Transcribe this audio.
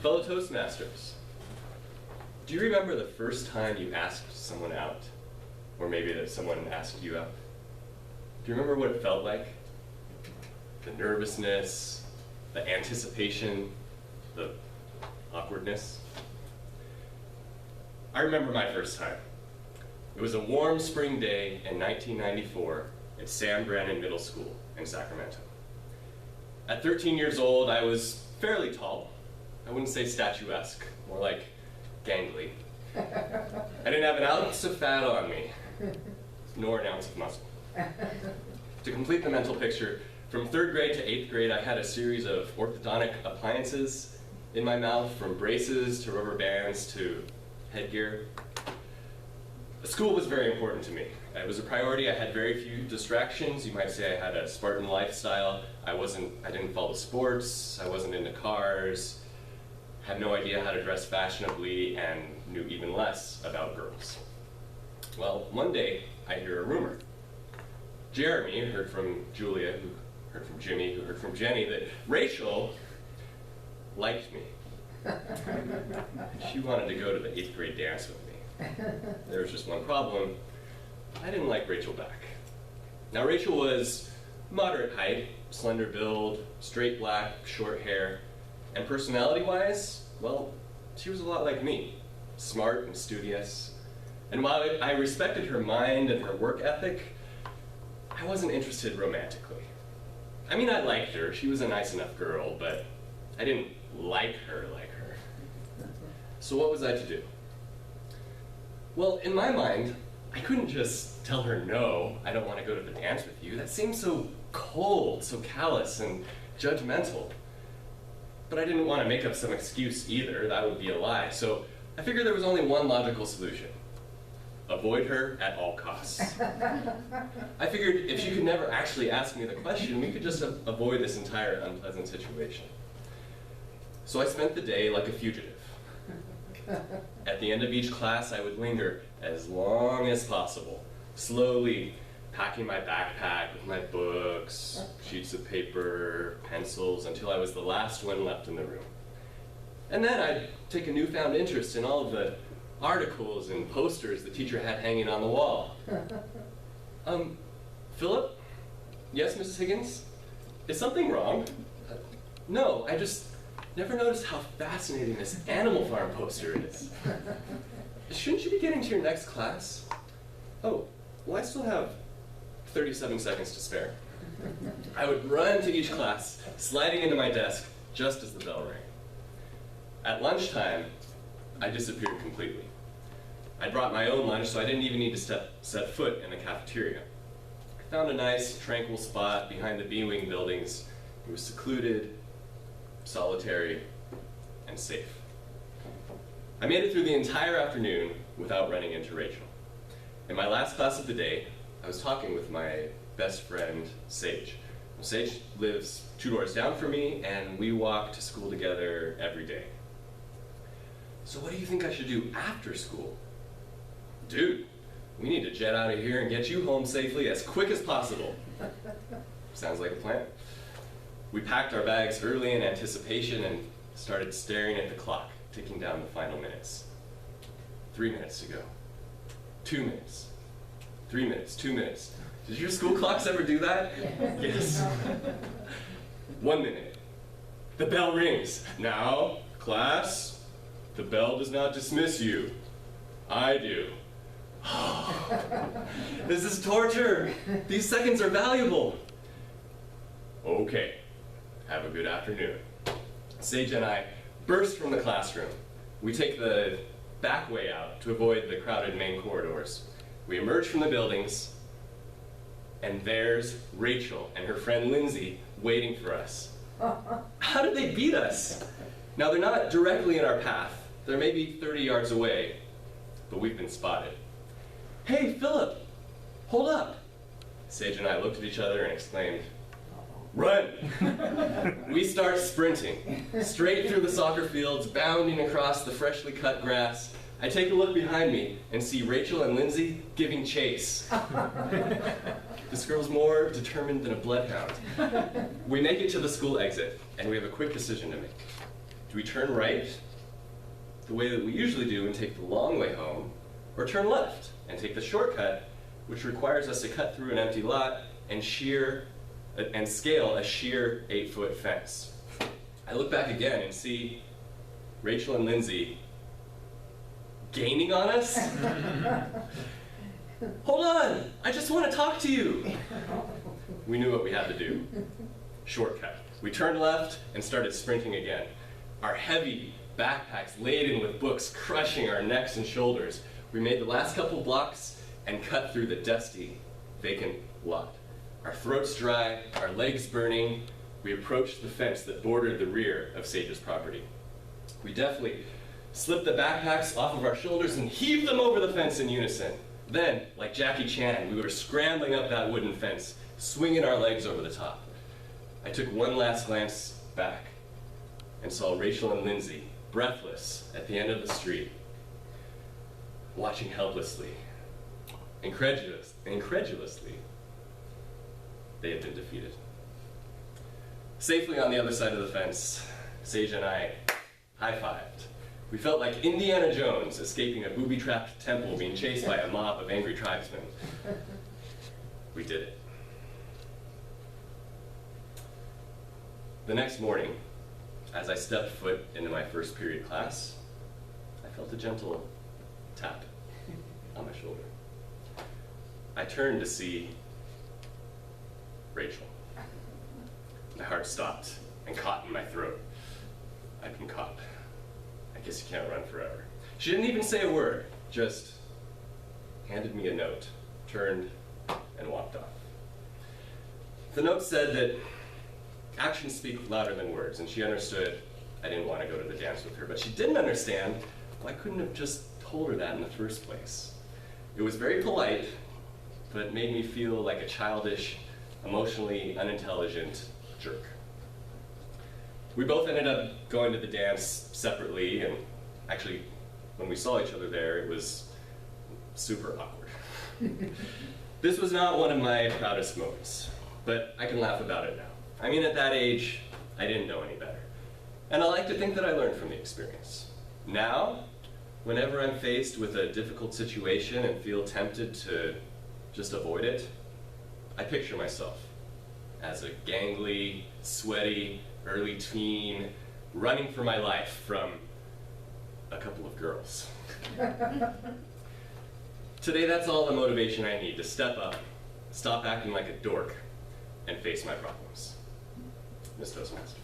Fellow Toastmasters, do you remember the first time you asked someone out? Or maybe that someone asked you out? Do you remember what it felt like? The nervousness, the anticipation, the awkwardness? I remember my first time. It was a warm spring day in 1994 at Sam Brannan Middle School in Sacramento. At 13 years old, I was fairly tall. I wouldn't say statuesque, more like gangly. I didn't have an ounce of fat on me, nor an ounce of muscle. To complete the mental picture, from 3rd grade to 8th grade, I had a series of orthodontic appliances in my mouth, from braces to rubber bands to headgear. School was very important to me. It was a priority. I had very few distractions. You might say I had a Spartan lifestyle. I didn't follow sports. I wasn't into cars. Had no idea how to dress fashionably, and knew even less about girls. Well, one day, I hear a rumor. Jeremy heard from Julia, who heard from Jimmy, who heard from Jenny, that Rachel liked me. She wanted to go to the 8th grade dance with me. There was just one problem. I didn't like Rachel back. Now, Rachel was moderate height, slender build, straight black, short hair, and personality-wise, well, she was a lot like me, smart and studious. And while I respected her mind and her work ethic, I wasn't interested romantically. I mean, I liked her. She was a nice enough girl, but I didn't like her. So what was I to do? Well, in my mind, I couldn't just tell her, no, I don't want to go to the dance with you. That seems so cold, so callous, and judgmental. But I didn't want to make up some excuse either. That would be a lie. So I figured there was only one logical solution. Avoid her at all costs. I figured if she could never actually ask me the question, we could just avoid this entire unpleasant situation. So I spent the day like a fugitive. At the end of each class, I would linger as long as possible, slowly packing my backpack with my books, sheets of paper, pencils, until I was the last one left in the room. And then I'd take a newfound interest in all of the articles and posters the teacher had hanging on the wall. Philip? Yes, Mrs. Higgins? Is something wrong? No, I just never noticed how fascinating this Animal Farm poster is. Shouldn't you be getting to your next class? Oh, well, I still have 37 seconds to spare. I would run to each class, sliding into my desk just as the bell rang. At lunchtime, I disappeared completely. I brought my own lunch, so I didn't even need to set foot in the cafeteria. I found a nice, tranquil spot behind the B-Wing buildings. It was secluded, solitary, and safe. I made it through the entire afternoon without running into Rachel. In my last class of the day, I was talking with my best friend, Sage. Sage lives 2 doors down from me, and we walk to school together every day. So what do you think I should do after school? Dude, we need to jet out of here and get you home safely as quick as possible. Sounds like a plan. We packed our bags early in anticipation and started staring at the clock, ticking down the final minutes. 3 minutes to go. 2 minutes. 3 minutes, 2 minutes. Did your school clocks ever do that? Yes. 1 minute. The bell rings. Now, class, the bell does not dismiss you. I do. This is torture. These seconds are valuable. Okay. Have a good afternoon. Sage and I burst from the classroom. We take the back way out to avoid the crowded main corridors. We emerge from the buildings, and there's Rachel and her friend Lindsay waiting for us. How did they beat us? Now, they're not directly in our path. They're maybe 30 yards away, but we've been spotted. Hey, Philip, hold up. Sage and I looked at each other and exclaimed, run! We start sprinting, straight through the soccer fields, bounding across the freshly cut grass. I take a look behind me and see Rachel and Lindsay giving chase. This girl's more determined than a bloodhound. We make it to the school exit, and we have a quick decision to make. Do we turn right, the way that we usually do and take the long way home, or turn left and take the shortcut, which requires us to cut through an empty lot and scale a sheer 8-foot fence? I look back again and see Rachel and Lindsay gaining on us. Hold on, I just want to talk to you. We knew what we had to do. Shortcut. We turned left and started sprinting again. Our heavy backpacks laden with books crushing our necks and shoulders. We made the last couple blocks and cut through the dusty, vacant lot. Our throats dry, our legs burning, we approached the fence that bordered the rear of Sage's property. We deftly slipped the backpacks off of our shoulders and heaved them over the fence in unison. Then, like Jackie Chan, we were scrambling up that wooden fence, swinging our legs over the top. I took one last glance back and saw Rachel and Lindsay, breathless, at the end of the street, watching helplessly, incredulously. They had been defeated. Safely on the other side of the fence, Sage and I high-fived. We felt like Indiana Jones escaping a booby-trapped temple being chased by a mob of angry tribesmen. We did it. The next morning, as I stepped foot into my first period class, I felt a gentle tap on my shoulder. I turned to see Rachel. My heart stopped and caught in my throat. I'd been caught. I guess you can't run forever. She didn't even say a word, just handed me a note, turned, and walked off. The note said that actions speak louder than words, and she understood I didn't want to go to the dance with her, but she didn't understand why I couldn't have just told her that in the first place. It was very polite, but it made me feel like a childish, emotionally unintelligent jerk. We both ended up going to the dance separately, and actually, when we saw each other there, it was super awkward. This was not one of my proudest moments, but I can laugh about it now. I mean, at that age, I didn't know any better. And I like to think that I learned from the experience. Now, whenever I'm faced with a difficult situation and feel tempted to just avoid it, I picture myself as a gangly, sweaty, early teen, running for my life from a couple of girls. Today, that's all the motivation I need to step up, stop acting like a dork, and face my problems. Miss Toastmaster.